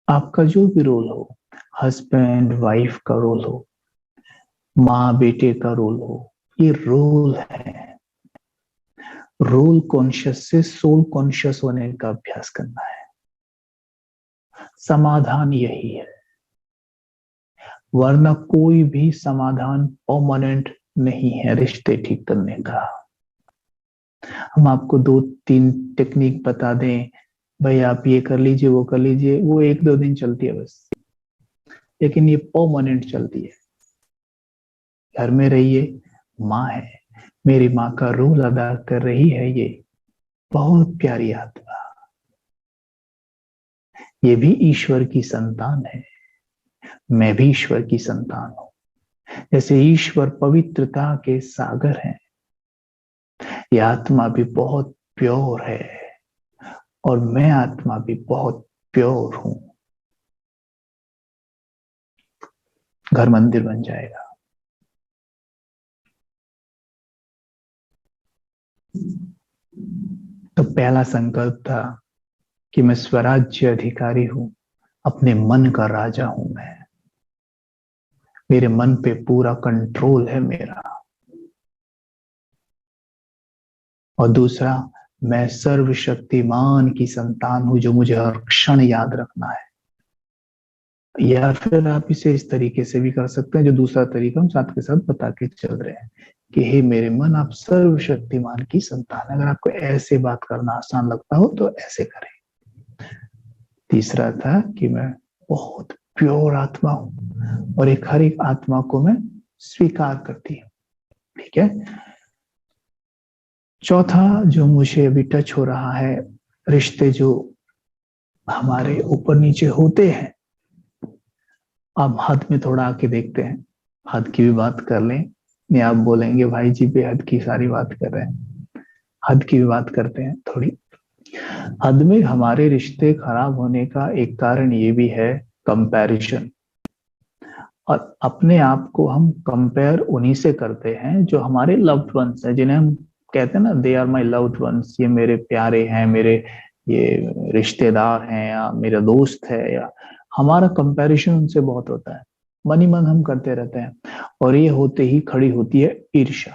आपका जो भी रोल हो, हस्बैंड वाइफ का रोल हो, माँ बेटे का रोल हो, ये रोल है। रोल कॉन्शियस से सोल कॉन्शियस होने का अभ्यास करना है। समाधान यही है, वरना कोई भी समाधान परमानेंट नहीं है रिश्ते ठीक करने का। हम आपको दो तीन टेक्निक बता दें, भाई आप ये कर लीजिए वो कर लीजिए, वो एक दो दिन चलती है बस, लेकिन ये परमानेंट चलती है। घर में रहिए, माँ है, मेरी माँ का रोल अदा कर रही है ये बहुत प्यारी आत्मा, ये भी ईश्वर की संतान है, मैं भी ईश्वर की संतान हूं। जैसे ईश्वर पवित्रता के सागर हैं, ये आत्मा भी बहुत प्योर है, और मैं आत्मा भी बहुत प्योर हूं। घर मंदिर बन जाएगा। तो पहला संकल्प था कि मैं स्वराज्य अधिकारी हूं, अपने मन का राजा हूं मैं, मेरे मन पे पूरा कंट्रोल है मेरा। और दूसरा, मैं सर्वशक्तिमान की संतान हूं, जो मुझे हर क्षण याद रखना है। या फिर आप इसे इस तरीके से भी कर सकते हैं, जो दूसरा तरीका हम साथ के साथ बता के चल रहे हैं, कि हे मेरे मन, आप सर्वशक्तिमान की संतान। अगर आपको ऐसे बात करना आसान लगता हो तो ऐसे करें। तीसरा था कि मैं बहुत प्योर आत्मा हूं, और एक हर एक आत्मा को मैं स्वीकार करती हूँ। ठीक है। चौथा जो मुझे अभी टच हो रहा है, रिश्ते जो हमारे ऊपर नीचे होते हैं, अब हद में थोड़ा आके देखते हैं, हद की भी बात कर लें। या आप बोलेंगे भाई जी बेहद की सारी बात कर रहे हैं, हद की भी बात करते हैं थोड़ी। हद में हमारे रिश्ते खराब होने का एक कारण ये भी है, कंपैरिजन। और अपने आप को हम कंपेयर उन्हीं से करते हैं जो हमारे लव्ड वंस हैं, जिन्हें हम कहते हैं ना, they are my loved ones, ये मेरे प्यारे हैं, मेरे ये रिश्तेदार हैं, या मेरा दोस्त है, या हमारा कंपैरिजन उनसे बहुत होता है। मन ही मन हम करते रहते हैं, और ये होते ही खड़ी होती है ईर्ष्या।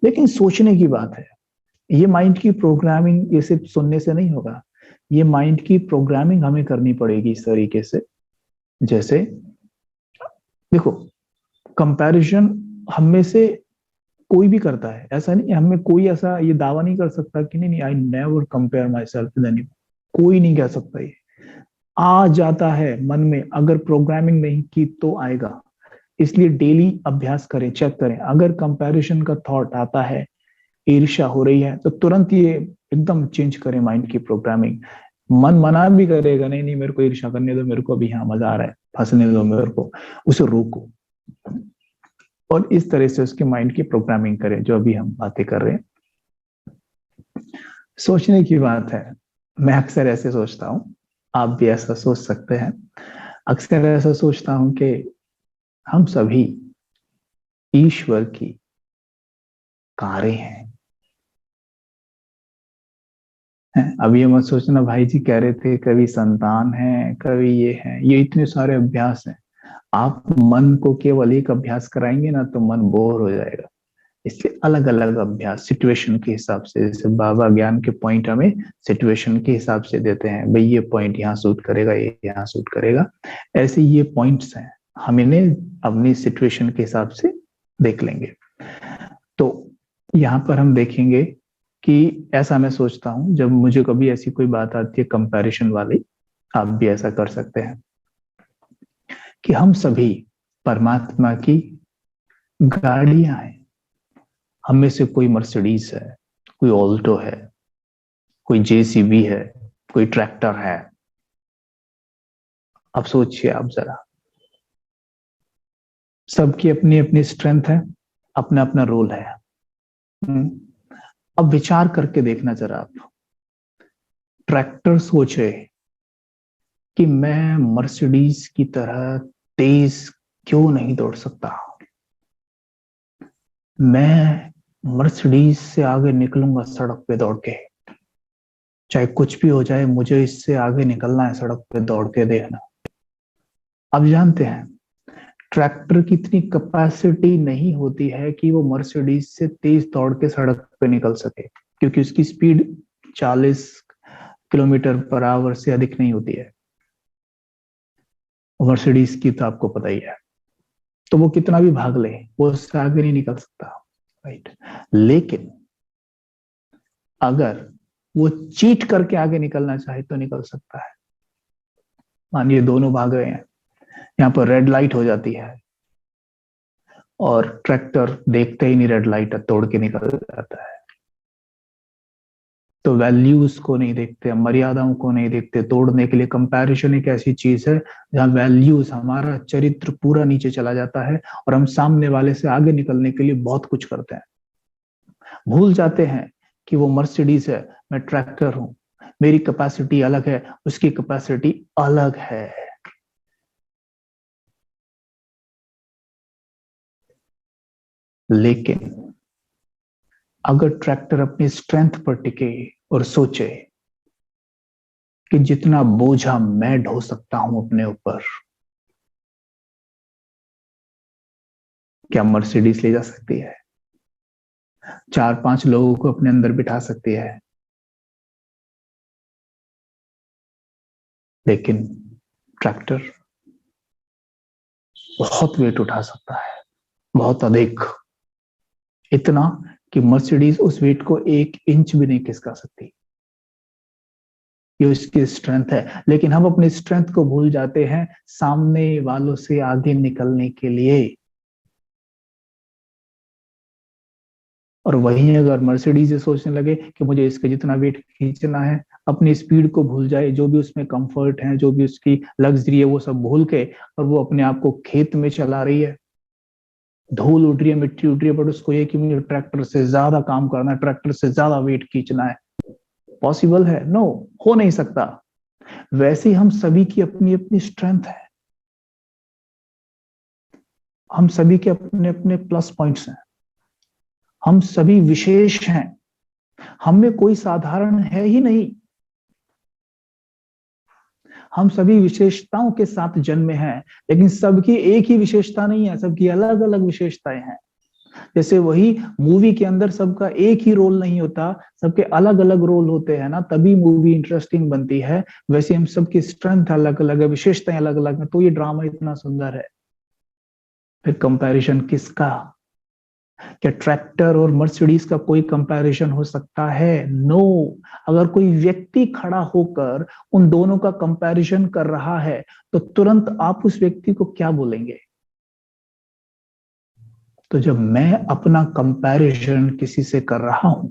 लेकिन सोचने की बात है, ये माइंड की प्रोग्रामिंग ये सिर्फ सुनने से नहीं होगा, ये माइंड की प्रोग्रामिंग हमें करनी पड़ेगी इस तरीके से। जैसे देखो, कंपैरिजन हम में से कोई भी करता है, ऐसा नहीं, हमें कोई ऐसा ये दावा नहीं कर सकता कि नहीं नहीं, I never compare my self with anyone. कोई नहीं कह सकता ये। आ जाता है मन में, अगर प्रोग्रामिंग नहीं की तो आएगा। इसलिए डेली अभ्यास करें, चेक करें, अगर कंपैरिजन का थॉट आता है, ईर्ष्या हो रही है, तो तुरंत ये एकदम चेंज करें माइंड की प्रोग्रामिंग। मन मना भी करेगा, नहीं नहीं मेरे को ईर्ष्या करने दो, मेरे को अभी यहाँ मजा आ रहा है, फंसने दो मेरे को, उसे रोको। और इस तरह से उसके माइंड की प्रोग्रामिंग करें, जो अभी हम बातें कर रहे हैं। सोचने की बात है, मैं अक्सर ऐसे सोचता हूँ, आप भी ऐसा सोच सकते हैं। अक्सर ऐसा सोचता हूँ कि हम सभी ईश्वर की कारें हैं। अभी ये मत सोचना भाई जी कह रहे थे कभी संतान है, कभी ये है, ये इतने सारे अभ्यास हैं। आप मन को केवल एक अभ्यास कराएंगे ना तो मन बोर हो जाएगा। इसलिए अलग अलग अभ्यास सिचुएशन के हिसाब से, जैसे बाबा ज्ञान के पॉइंट हमें सिचुएशन के हिसाब से देते हैं, भाई ये पॉइंट यहाँ सूट करेगा, ये यहाँ सूट करेगा। ऐसे ये पॉइंट्स हैं, हम इन्हें अपनी सिचुएशन के हिसाब से देख लेंगे। तो यहाँ पर हम देखेंगे कि ऐसा मैं सोचता हूँ, जब मुझे कभी ऐसी कोई बात आती है कंपैरिजन वाली, आप भी ऐसा कर सकते हैं, कि हम सभी परमात्मा की गाड़ियां हैं। हम में से कोई मर्सिडीज है, कोई ऑल्टो है, कोई जेसीबी है, कोई ट्रैक्टर है। अब सोचिए आप जरा, सबकी अपनी अपनी स्ट्रेंथ है, अपना अपना रोल है। अब विचार करके देखना जरा आप, ट्रैक्टर सोचे कि मैं मर्सिडीज की तरह तेज क्यों नहीं दौड़ सकता, मैं मर्सिडीज से आगे निकलूंगा सड़क पे दौड़ के। चाहे कुछ भी हो जाए, मुझे इससे आगे निकलना है, सड़क पे दौड़ के देखना। अब जानते हैं, ट्रैक्टर की इतनी कैपेसिटी नहीं होती है कि वो मर्सिडीज से तेज दौड़ के सड़क पे निकल सके, क्योंकि उसकी स्पीड 40 किलोमीटर पर आवर से अधिक नहीं होती है। मर्सिडीज की तो आपको पता ही है, तो वो कितना भी भाग ले, वो उससे आगे नहीं निकल सकता, राइट। लेकिन अगर वो चीट करके आगे निकलना चाहे तो निकल सकता है। मानिए दोनों भाग रहे हैं, यहाँ पर रेड लाइट हो जाती है और ट्रैक्टर देखते ही नहीं रेड लाइट है, तोड़ के निकल जाता है। तो वैल्यूज को नहीं देखते, मर्यादाओं को नहीं देखते। तोड़ने के लिए कंपैरिजन एक ऐसी चीज है जहां वैल्यूज, हमारा चरित्र पूरा नीचे चला जाता है और हम सामने वाले से आगे निकलने के लिए बहुत कुछ करते हैं। भूल जाते हैं कि वो मर्सिडीज है, मैं ट्रैक्टर हूं, मेरी कैपेसिटी अलग है, उसकी कैपेसिटी अलग है। लेकिन अगर ट्रैक्टर अपनी स्ट्रेंथ पर टिके और सोचे कि जितना बोझा मैं ढो सकता हूं अपने ऊपर, क्या मर्सिडीज ले जा सकती है? 4-5 लोगों को अपने अंदर बिठा सकती है, लेकिन ट्रैक्टर बहुत वेट उठा सकता है, बहुत अधिक। इतना कि मर्सिडीज उस वेट को 1 इंच भी नहीं खिसका सकती। ये उसकी स्ट्रेंथ है। लेकिन हम अपनी स्ट्रेंथ को भूल जाते हैं सामने वालों से आगे निकलने के लिए। और वहीं अगर मर्सिडीज ये सोचने लगे कि मुझे इसके जितना वेट खींचना है, अपनी स्पीड को भूल जाए, जो भी उसमें कंफर्ट है, जो भी उसकी लग्जरी है, वो सब भूल के, और वो अपने आप को खेत में चला रही है, धूल उड़ रही है, मिट्टी उड़ रही है, बट उसको ये कि मुझे ट्रैक्टर से ज्यादा काम करना है, ट्रैक्टर से ज्यादा वेट खींचना है। पॉसिबल है? नो, हो नहीं सकता। वैसे ही हम सभी की अपनी अपनी स्ट्रेंथ है, हम सभी के अपने अपने प्लस पॉइंट्स हैं, हम सभी विशेष हैं, हम में कोई साधारण है ही नहीं। हम सभी विशेषताओं के साथ जन्मे हैं, लेकिन सबकी एक ही विशेषता नहीं है, सबकी अलग अलग विशेषताएं हैं। जैसे वही मूवी के अंदर सबका एक ही रोल नहीं होता, सबके अलग अलग रोल होते हैं ना, तभी मूवी इंटरेस्टिंग बनती है। वैसे हम सबकी स्ट्रेंथ अलग अलग है, विशेषताएं अलग अलग है, तो ये ड्रामा इतना सुंदर है। फिर कंपैरिजन किसका? क्या ट्रैक्टर और मर्सिडीज का कोई कंपैरिजन हो सकता है? नो। अगर कोई व्यक्ति खड़ा होकर उन दोनों का कंपैरिजन कर रहा है, तो तुरंत आप उस व्यक्ति को क्या बोलेंगे? तो जब मैं अपना कंपैरिजन किसी से कर रहा हूं,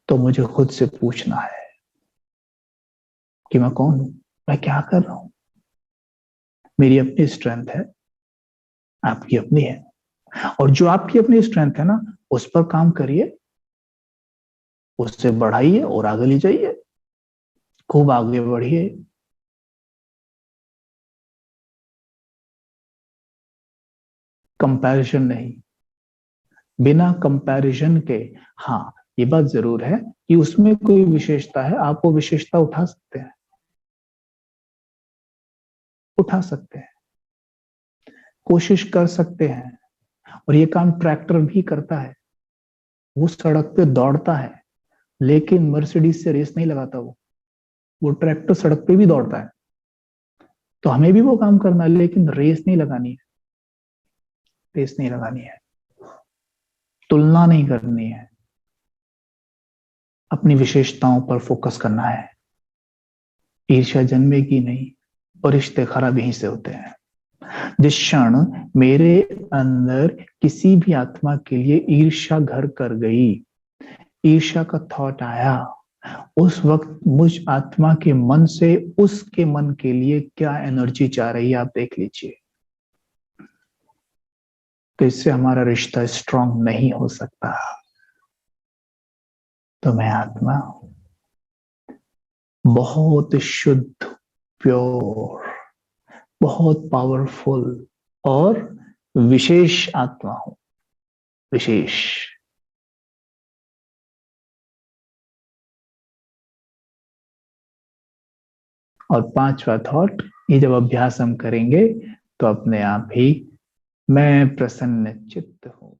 तो मुझे खुद से पूछना है कि मैं कौन हूं, मैं क्या कर रहा हूं। मेरी अपनी स्ट्रेंथ है, आपकी अपनी है, और जो आपकी अपनी स्ट्रेंथ है ना, उस पर काम करिए, उससे बढ़ाइए और आगे ले जाइए, खूब आगे बढ़िए। कंपैरिजन नहीं, बिना कंपैरिजन के। हाँ, ये बात जरूर है कि उसमें कोई विशेषता है, आप वो विशेषता उठा सकते हैं, उठा सकते हैं, कोशिश कर सकते हैं। और ये काम ट्रैक्टर भी करता है, वो सड़क पे दौड़ता है, लेकिन मर्सिडीज से रेस नहीं लगाता। वो ट्रैक्टर सड़क पे भी दौड़ता है, तो हमें भी वो काम करना है, लेकिन रेस नहीं लगानी है, रेस नहीं लगानी है, तुलना नहीं करनी है, अपनी विशेषताओं पर फोकस करना है। ईर्ष्या जन्मेगी नहीं, और रिश्ते खराब यहीं से होते हैं। जिस क्षण मेरे अंदर किसी भी आत्मा के लिए ईर्ष्या घर कर गई, ईर्ष्या का थॉट आया, उस वक्त मुझ आत्मा के मन से उसके मन के लिए क्या एनर्जी जा रही है, आप देख लीजिए। तो इससे हमारा रिश्ता स्ट्रांग नहीं हो सकता। तो मैं आत्मा बहुत शुद्ध, प्योर, बहुत पावरफुल और विशेष आत्मा हूं, विशेष। और पांचवा थॉट, ये जब अभ्यास हम करेंगे तो अपने आप ही मैं प्रसन्न चित्त हूँ।